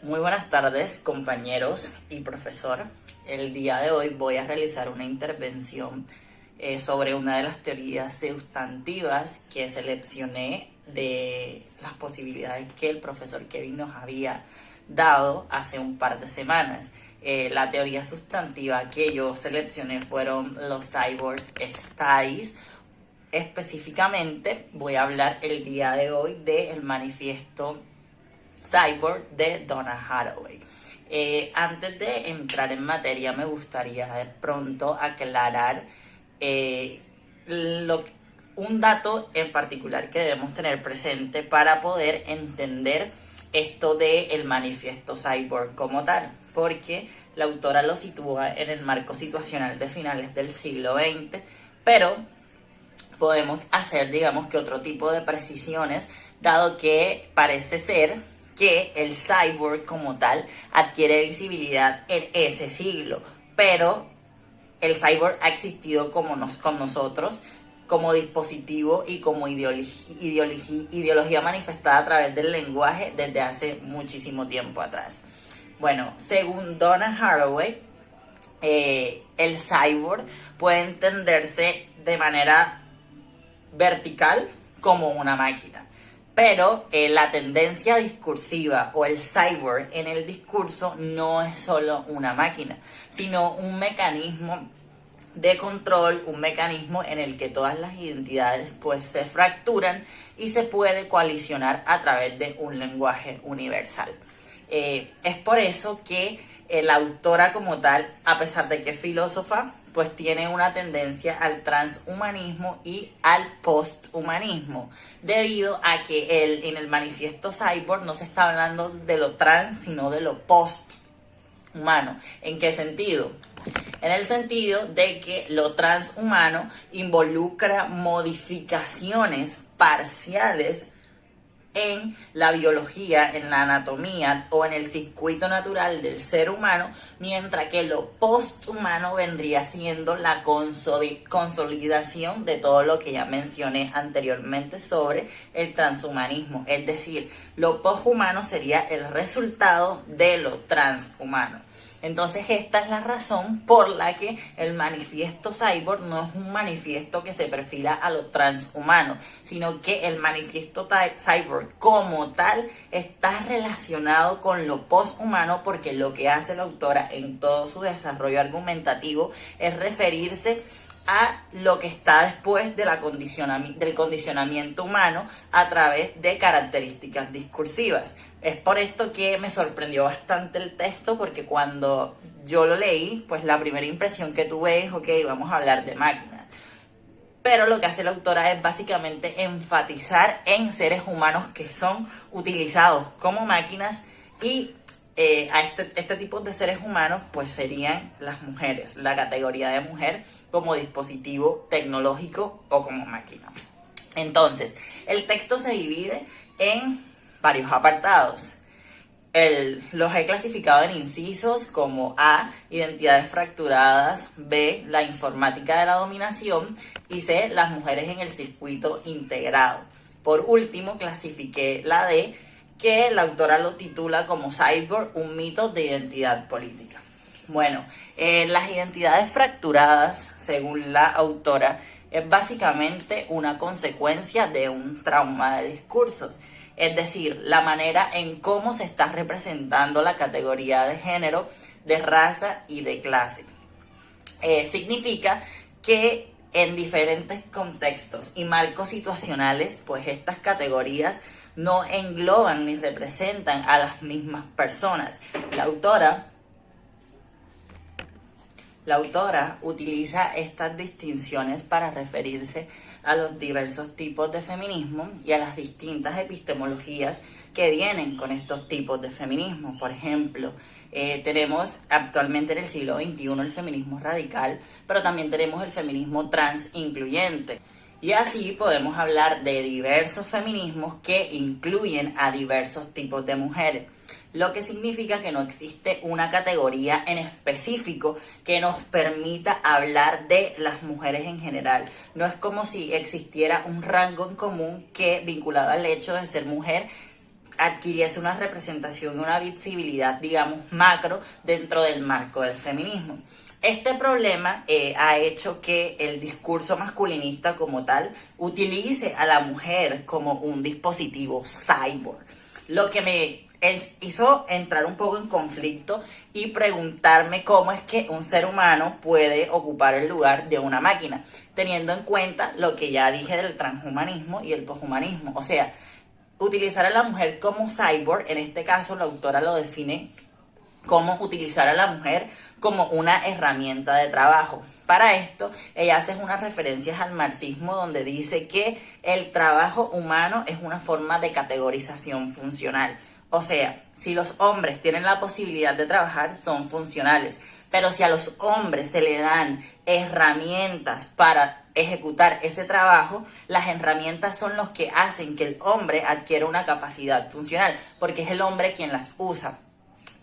Muy buenas tardes, compañeros y profesor. El día de hoy voy a realizar una intervención sobre una de las teorías sustantivas que seleccioné de las posibilidades que el profesor Kevin nos había dado hace un par de semanas. La teoría sustantiva que yo seleccioné fueron los cyborg studies. Específicamente voy a hablar el día de hoy del manifiesto Cyborg de Donna Haraway. Antes de entrar en materia, me gustaría de pronto aclarar un dato en particular que debemos tener presente para poder entender esto del manifiesto Cyborg como tal, porque la autora lo sitúa en el marco situacional de finales del siglo XX, pero podemos hacer, digamos, que otro tipo de precisiones, dado que parece ser que el cyborg como tal adquiere visibilidad en ese siglo, pero el cyborg ha existido con nosotros como dispositivo y como ideología manifestada a través del lenguaje desde hace muchísimo tiempo atrás. Bueno, según Donna Haraway, el cyborg puede entenderse de manera vertical como una máquina. Pero la tendencia discursiva o el cyborg en el discurso no es solo una máquina, sino un mecanismo de control, un mecanismo en el que todas las identidades pues se fracturan y se puede coalicionar a través de un lenguaje universal. Es por eso que la autora como tal, a pesar de que es filósofa, pues tiene una tendencia al transhumanismo y al posthumanismo, debido a que en el manifiesto Cyborg no se está hablando de lo trans, sino de lo posthumano. ¿En qué sentido? En el sentido de que lo transhumano involucra modificaciones parciales en la biología, en la anatomía o en el circuito natural del ser humano, mientras que lo posthumano vendría siendo la consolidación de todo lo que ya mencioné anteriormente sobre el transhumanismo. Es decir, lo posthumano sería el resultado de lo transhumano. Entonces esta es la razón por la que el manifiesto Cyborg no es un manifiesto que se perfila a lo transhumano, sino que el manifiesto Cyborg como tal está relacionado con lo posthumano, porque lo que hace la autora en todo su desarrollo argumentativo es referirse a lo que está después del condicionamiento humano a través de características discursivas. Es por esto que me sorprendió bastante el texto, porque cuando yo lo leí, pues la primera impresión que tuve es, ok, vamos a hablar de máquinas. Pero lo que hace la autora es básicamente enfatizar en seres humanos que son utilizados como máquinas, y a este tipo de seres humanos pues serían las mujeres, la categoría de mujer como dispositivo tecnológico o como máquina. Entonces, el texto se divide en varios apartados. Los he clasificado en incisos como A, identidades fracturadas; B, la informática de la dominación; y C, las mujeres en el circuito integrado. Por último, clasifiqué la D, que la autora lo titula como Cyborg, un mito de identidad política. Bueno, las identidades fracturadas, según la autora, es básicamente una consecuencia de un trauma de discursos. Es decir, la manera en cómo se está representando la categoría de género, de raza y de clase. Significa que en diferentes contextos y marcos situacionales, pues estas categorías no engloban ni representan a las mismas personas. La autora utiliza estas distinciones para referirse a los diversos tipos de feminismo y a las distintas epistemologías que vienen con estos tipos de feminismo. Por ejemplo, tenemos actualmente en el siglo XXI el feminismo radical, pero también tenemos el feminismo trans incluyente. Y así podemos hablar de diversos feminismos que incluyen a diversos tipos de mujeres, lo que significa que no existe una categoría en específico que nos permita hablar de las mujeres en general. No es como si existiera un rango en común que, vinculado al hecho de ser mujer, adquiriese una representación y una visibilidad, digamos, macro dentro del marco del feminismo. Este problema ha hecho que el discurso masculinista como tal utilice a la mujer como un dispositivo cyborg, lo que me hizo entrar un poco en conflicto y preguntarme cómo es que un ser humano puede ocupar el lugar de una máquina, teniendo en cuenta lo que ya dije del transhumanismo y el poshumanismo. O sea, utilizar a la mujer como cyborg, en este caso la autora lo define como utilizar a la mujer como una herramienta de trabajo. Para esto, ella hace unas referencias al marxismo donde dice que el trabajo humano es una forma de categorización funcional. O sea, si los hombres tienen la posibilidad de trabajar, son funcionales. Pero si a los hombres se le dan herramientas para ejecutar ese trabajo, las herramientas son los que hacen que el hombre adquiera una capacidad funcional, porque es el hombre quien las usa.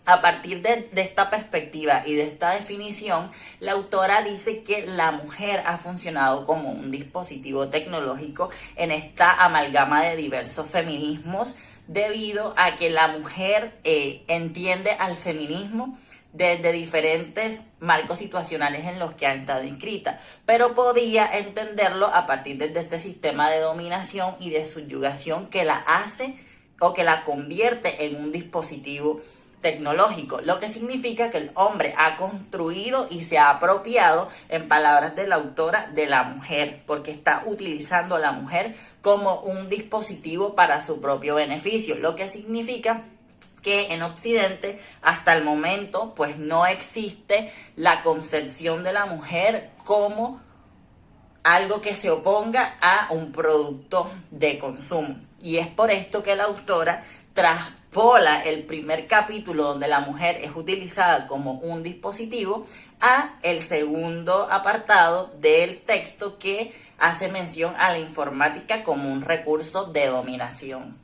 A partir de esta perspectiva y de esta definición, la autora dice que la mujer ha funcionado como un dispositivo tecnológico en esta amalgama de diversos feminismos, debido a que la mujer entiende al feminismo desde diferentes marcos situacionales en los que ha estado inscrita, pero podía entenderlo a partir de este sistema de dominación y de subyugación que la hace o que la convierte en un dispositivo tecnológico, lo que significa que el hombre ha construido y se ha apropiado, en palabras de la autora, de la mujer, porque está utilizando a la mujer como un dispositivo para su propio beneficio, lo que significa que en Occidente hasta el momento pues no existe la concepción de la mujer como algo que se oponga a un producto de consumo, y es por esto que la autora traspola el primer capítulo donde la mujer es utilizada como un dispositivo a el segundo apartado del texto que hace mención a la informática como un recurso de dominación.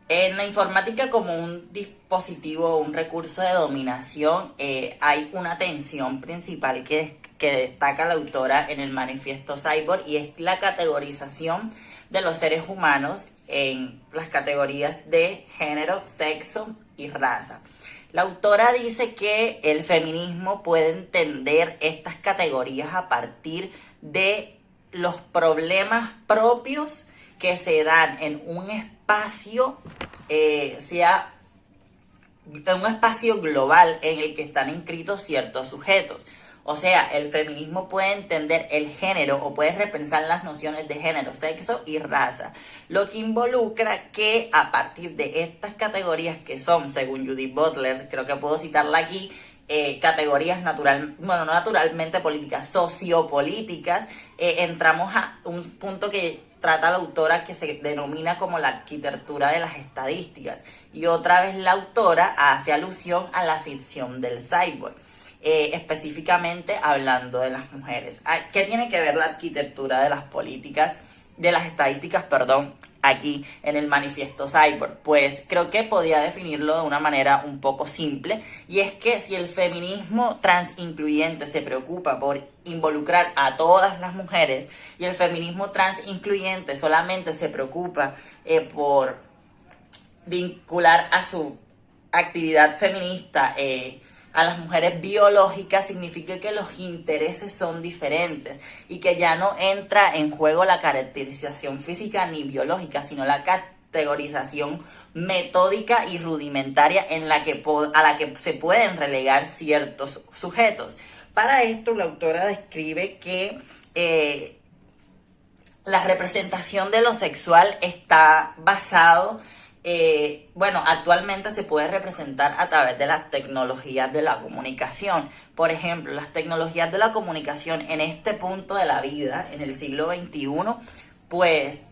En la informática como un dispositivo, un recurso de dominación, hay una tensión principal que destaca la autora en el manifiesto Cyborg, y es la categorización de los seres humanos en las categorías de género, sexo y raza. La autora dice que el feminismo puede entender estas categorías a partir de los problemas propios que se dan en un espacio, en un espacio global en el que están inscritos ciertos sujetos. O sea, el feminismo puede entender el género o puede repensar las nociones de género, sexo y raza, lo que involucra que a partir de estas categorías que son, según Judith Butler, creo que puedo citarla aquí, categorías no naturalmente políticas, sociopolíticas, entramos a un punto que trata la autora que se denomina como la arquitectura de las estadísticas, y otra vez la autora hace alusión a la ficción del cyborg. Específicamente hablando de las mujeres. ¿Qué tiene que ver la arquitectura de las políticas, de las estadísticas, aquí en el manifiesto Cyborg? Pues creo que podría definirlo de una manera un poco simple, y es que si el feminismo transincluyente se preocupa por involucrar a todas las mujeres y el feminismo transincluyente solamente se preocupa por vincular a su actividad feminista a las mujeres biológicas, significa que los intereses son diferentes y que ya no entra en juego la caracterización física ni biológica, sino la categorización metódica y rudimentaria a la que se pueden relegar ciertos sujetos. Para esto, la autora describe que la representación de lo sexual está basado actualmente se puede representar a través de las tecnologías de la comunicación. Por ejemplo, las tecnologías de la comunicación en este punto de la vida, en el siglo XXI, pues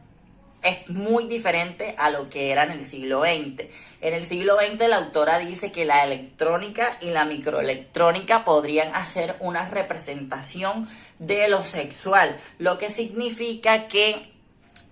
es muy diferente a lo que era en el siglo XX. En el siglo XX la autora dice que la electrónica y la microelectrónica podrían hacer una representación de lo sexual, lo que significa que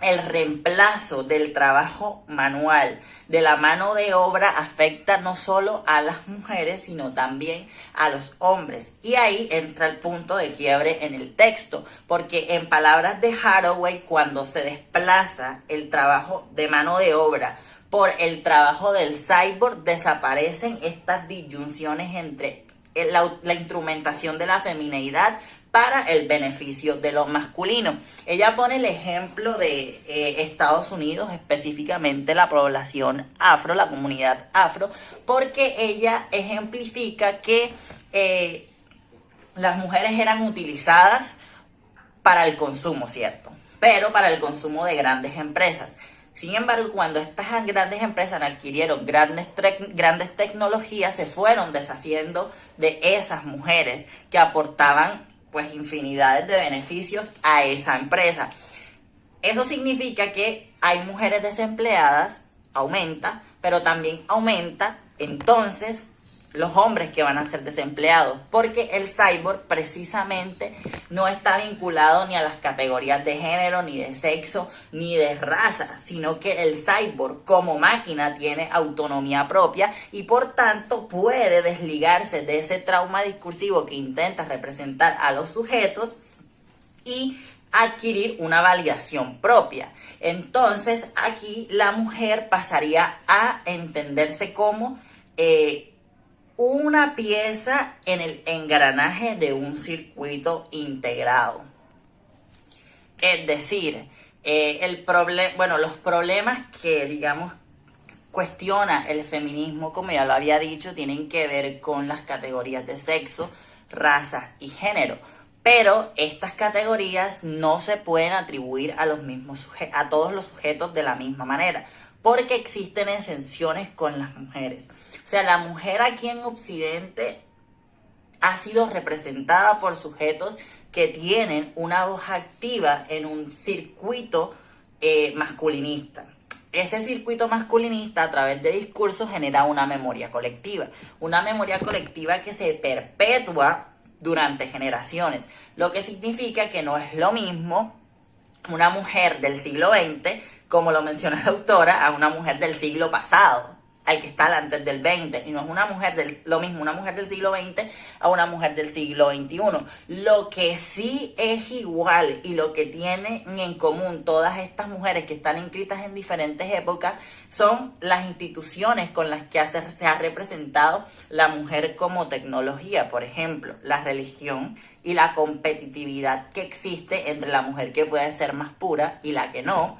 el reemplazo del trabajo manual, de la mano de obra, afecta no solo a las mujeres, sino también a los hombres. Y ahí entra el punto de quiebre en el texto, porque en palabras de Haraway, cuando se desplaza el trabajo de mano de obra por el trabajo del cyborg desaparecen estas disyunciones entre la instrumentación de la femineidad para el beneficio de lo masculino. Ella pone el ejemplo de Estados Unidos, específicamente la población afro, la comunidad afro, porque ella ejemplifica que las mujeres eran utilizadas para el consumo, ¿cierto? Pero para el consumo de grandes empresas. Sin embargo, cuando estas grandes empresas adquirieron grandes tecnologías, se fueron deshaciendo de esas mujeres que aportaban pues infinidades de beneficios a esa empresa. Eso significa que hay mujeres desempleadas, aumenta, pero también aumenta entonces los hombres que van a ser desempleados, porque el cyborg precisamente no está vinculado ni a las categorías de género, ni de sexo, ni de raza, sino que el cyborg como máquina tiene autonomía propia y por tanto puede desligarse de ese trauma discursivo que intenta representar a los sujetos y adquirir una validación propia. Entonces aquí la mujer pasaría a entenderse como una pieza en el engranaje de un circuito integrado. Es decir, los problemas que, digamos, cuestiona el feminismo, como ya lo había dicho, tienen que ver con las categorías de sexo, raza y género. Pero estas categorías no se pueden atribuir a a todos los sujetos de la misma manera, porque existen exenciones con las mujeres. O sea, la mujer aquí en Occidente ha sido representada por sujetos que tienen una voz activa en un circuito masculinista. Ese circuito masculinista a través de discursos genera una memoria colectiva que se perpetúa durante generaciones, lo que significa que no es lo mismo una mujer del siglo XX, como lo menciona la autora, a una mujer del siglo pasado, al que está antes del 20, y no es lo mismo una mujer del siglo XX a una mujer del siglo XXI. Lo que sí es igual y lo que tienen en común todas estas mujeres que están inscritas en diferentes épocas son las instituciones con las que se ha representado la mujer como tecnología. Por ejemplo, la religión y la competitividad que existe entre la mujer que puede ser más pura y la que no.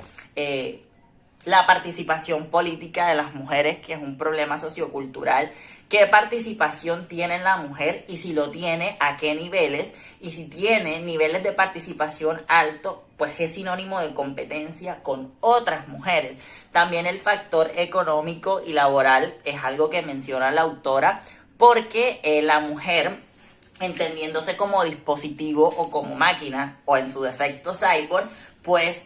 La participación política de las mujeres, que es un problema sociocultural. ¿Qué participación tiene la mujer? Y si lo tiene, ¿a qué niveles? Y si tiene niveles de participación alto, pues es sinónimo de competencia con otras mujeres. También el factor económico y laboral es algo que menciona la autora, porque la mujer, entendiéndose como dispositivo o como máquina, o en su defecto cyborg, pues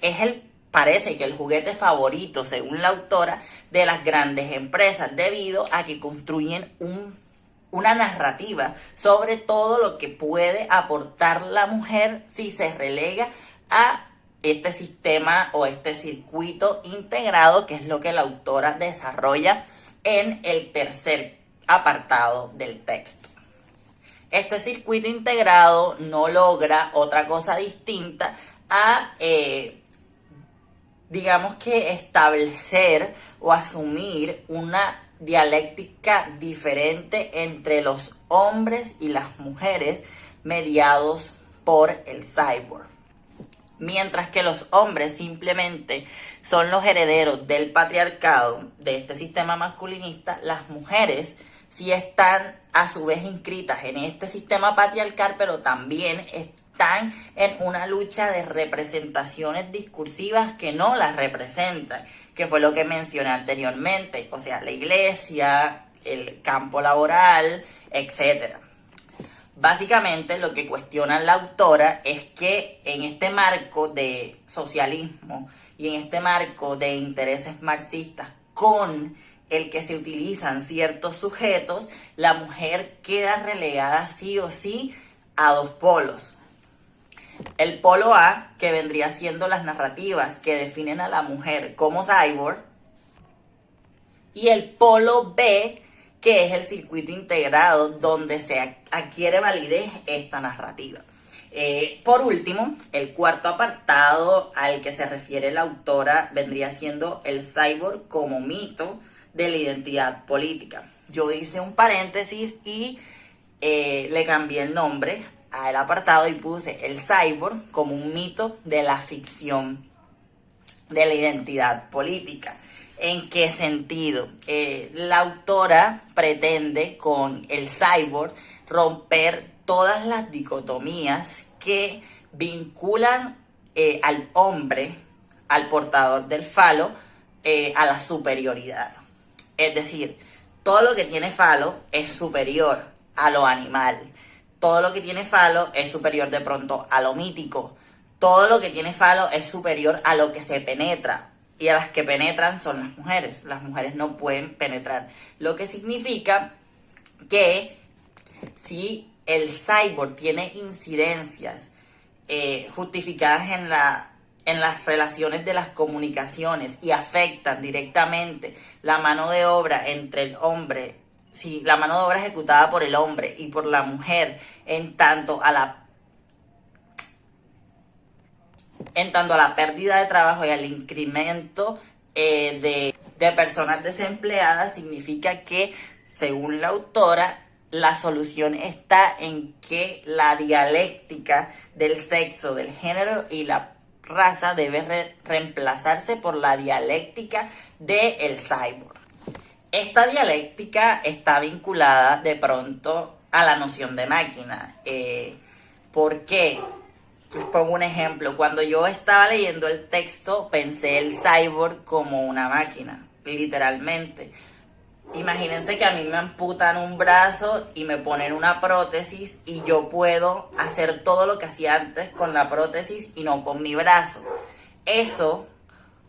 parece que el juguete favorito, según la autora, de las grandes empresas, debido a que construyen una narrativa sobre todo lo que puede aportar la mujer si se relega a este sistema o este circuito integrado, que es lo que la autora desarrolla en el tercer apartado del texto. Este circuito integrado no logra otra cosa distinta a digamos que establecer o asumir una dialéctica diferente entre los hombres y las mujeres mediados por el cyborg. Mientras que los hombres simplemente son los herederos del patriarcado, de este sistema masculinista, las mujeres sí están a su vez inscritas en este sistema patriarcal, pero también están en una lucha de representaciones discursivas que no las representan, que fue lo que mencioné anteriormente, o sea, la iglesia, el campo laboral, etc. Básicamente lo que cuestiona la autora es que en este marco de socialismo y en este marco de intereses marxistas con el que se utilizan ciertos sujetos, la mujer queda relegada sí o sí a dos polos. El polo A, que vendría siendo las narrativas que definen a la mujer como cyborg, y el polo B, que es el circuito integrado donde se adquiere validez esta narrativa. Por último, el cuarto apartado al que se refiere la autora vendría siendo el cyborg como mito de la identidad política. Yo hice un paréntesis y le cambié el nombre al apartado y puse el cyborg como un mito de la ficción de la identidad política. ¿En qué sentido? La autora pretende con el cyborg romper todas las dicotomías que vinculan al hombre, al portador del falo, a la superioridad. Es decir, todo lo que tiene falo es superior a lo animal. Todo lo que tiene falo es superior de pronto a lo mítico. Todo lo que tiene falo es superior a lo que se penetra. Y a las que penetran son las mujeres. Las mujeres no pueden penetrar. Lo que significa que si el cyborg tiene incidencias justificadas en las relaciones de las comunicaciones y afectan directamente la mano de obra entre el hombre, si la mano de obra ejecutada por el hombre y por la mujer, en tanto a la pérdida de trabajo y al incremento de personas desempleadas, significa que, según la autora, la solución está en que la dialéctica del sexo, del género y la raza debe reemplazarse por la dialéctica del cyborg. Esta dialéctica está vinculada de pronto a la noción de máquina. ¿Por qué? Les pongo un ejemplo. Cuando yo estaba leyendo el texto, pensé el cyborg como una máquina, literalmente. Imagínense que a mí me amputan un brazo y me ponen una prótesis y yo puedo hacer todo lo que hacía antes con la prótesis y no con mi brazo. Eso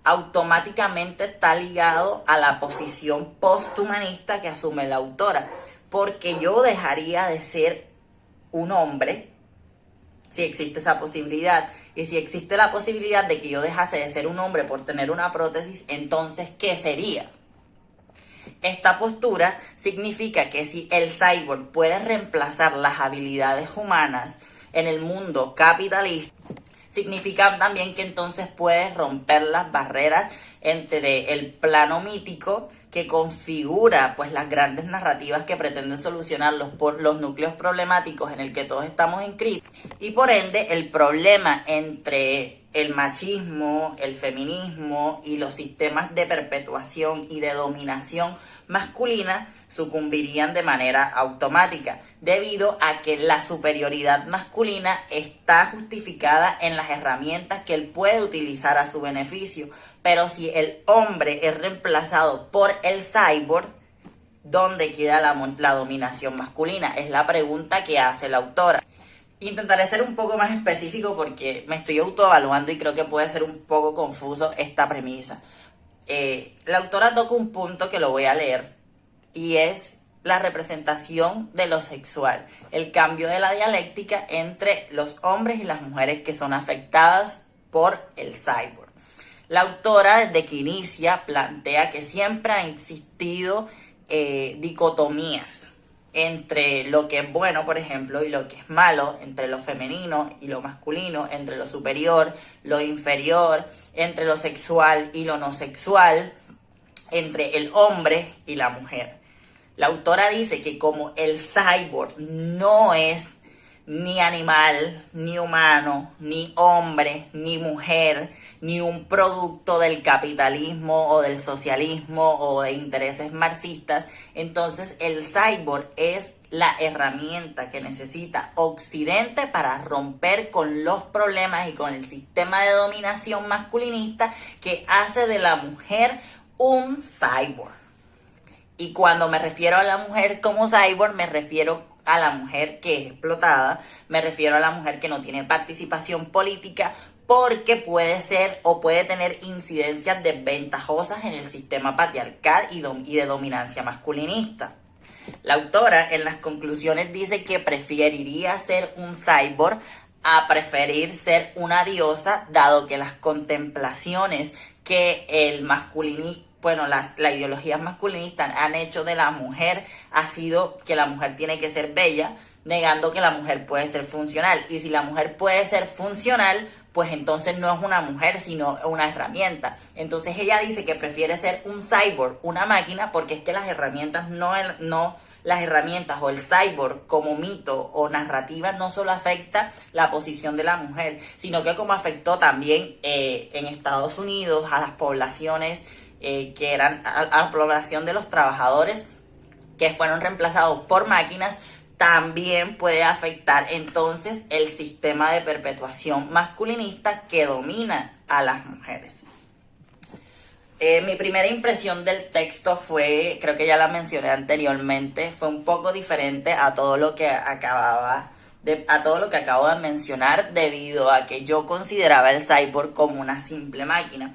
automáticamente está ligado a la posición posthumanista que asume la autora, porque yo dejaría de ser un hombre si existe esa posibilidad. Y si existe la posibilidad de que yo dejase de ser un hombre por tener una prótesis, entonces, ¿qué sería? Esta postura significa que si el cyborg puede reemplazar las habilidades humanas en el mundo capitalista, significa también que entonces puede romper las barreras entre el plano mítico que configura pues las grandes narrativas que pretenden solucionar los núcleos problemáticos en el que todos estamos inscritos, y por ende el problema entre el machismo, el feminismo y los sistemas de perpetuación y de dominación masculina sucumbirían de manera automática, debido a que la superioridad masculina está justificada en las herramientas que él puede utilizar a su beneficio. Pero si el hombre es reemplazado por el cyborg, ¿dónde queda la dominación masculina? Es la pregunta que hace la autora. Intentaré ser un poco más específico porque me estoy autoevaluando y creo que puede ser un poco confuso esta premisa. La autora toca un punto que lo voy a leer y es la representación de lo sexual, el cambio de la dialéctica entre los hombres y las mujeres que son afectadas por el cyborg. La autora, desde que inicia, plantea que siempre han existido dicotomías entre lo que es bueno, por ejemplo, y lo que es malo, entre lo femenino y lo masculino, entre lo superior, lo inferior, entre lo sexual y lo no sexual, entre el hombre y la mujer. La autora dice que como el cyborg no es ni animal, ni humano, ni hombre, ni mujer, ni un producto del capitalismo o del socialismo o de intereses marxistas, entonces el cyborg es la herramienta que necesita Occidente para romper con los problemas y con el sistema de dominación masculinista que hace de la mujer un cyborg. Y cuando me refiero a la mujer como cyborg, me refiero a la mujer que es explotada, me refiero a la mujer que no tiene participación política porque puede ser o puede tener incidencias desventajosas en el sistema patriarcal y de dominancia masculinista. La autora en las conclusiones dice que preferiría ser un cyborg a preferir ser una diosa, dado que las contemplaciones que el masculinismo, las ideologías masculinistas han hecho de la mujer ha sido que la mujer tiene que ser bella, negando que la mujer puede ser funcional. Y si la mujer puede ser funcional, pues entonces no es una mujer, sino una herramienta. Entonces ella dice que prefiere ser un cyborg, una máquina, porque es que las herramientas las herramientas o el cyborg como mito o narrativa no solo afecta la posición de la mujer, sino que como afectó también en Estados Unidos a las poblaciones que eran a la población de los trabajadores que fueron reemplazados por máquinas, también puede afectar entonces el sistema de perpetuación masculinista que domina a las mujeres. Mi primera impresión del texto fue, creo que ya la mencioné anteriormente, fue un poco diferente a todo lo que acabo de mencionar, debido a que yo consideraba el cyborg como una simple máquina,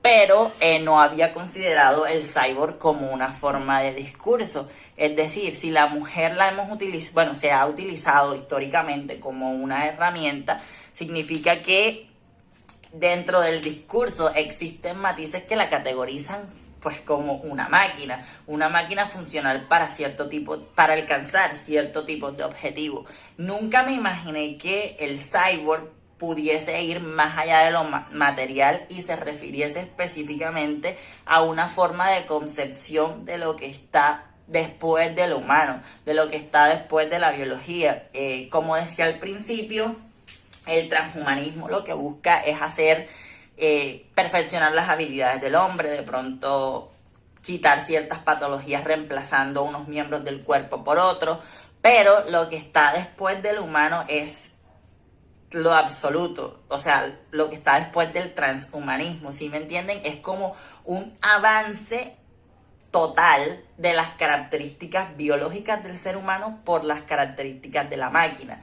pero no había considerado el cyborg como una forma de discurso. Es decir, si la mujer se ha utilizado históricamente como una herramienta, significa que dentro del discurso existen matices que la categorizan pues como una máquina funcional para alcanzar cierto tipo de objetivo. Nunca me imaginé que el cyborg pudiese ir más allá de lo material y se refiriese específicamente a una forma de concepción de lo que está después de lo humano, de lo que está después de la biología. Como decía al principio, el transhumanismo lo que busca es perfeccionar las habilidades del hombre, de pronto quitar ciertas patologías reemplazando unos miembros del cuerpo por otros, pero lo que está después del humano es lo absoluto, o sea, lo que está después del transhumanismo, ¿sí me entienden? Es como un avance total de las características biológicas del ser humano por las características de la máquina.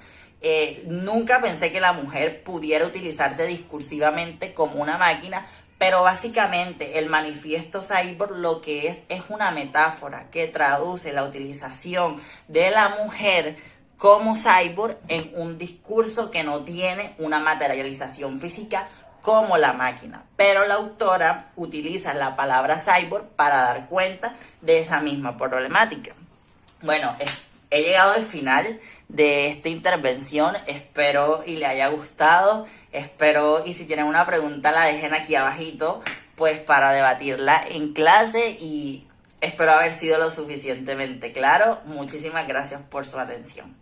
Nunca pensé que la mujer pudiera utilizarse discursivamente como una máquina, pero básicamente el manifiesto cyborg lo que es una metáfora que traduce la utilización de la mujer como cyborg en un discurso que no tiene una materialización física como la máquina. Pero la autora utiliza la palabra cyborg para dar cuenta de esa misma problemática. Bueno, he llegado al final de esta intervención, espero y le haya gustado, y si tienen una pregunta la dejen aquí abajito, pues para debatirla en clase, y espero haber sido lo suficientemente claro. Muchísimas gracias por su atención.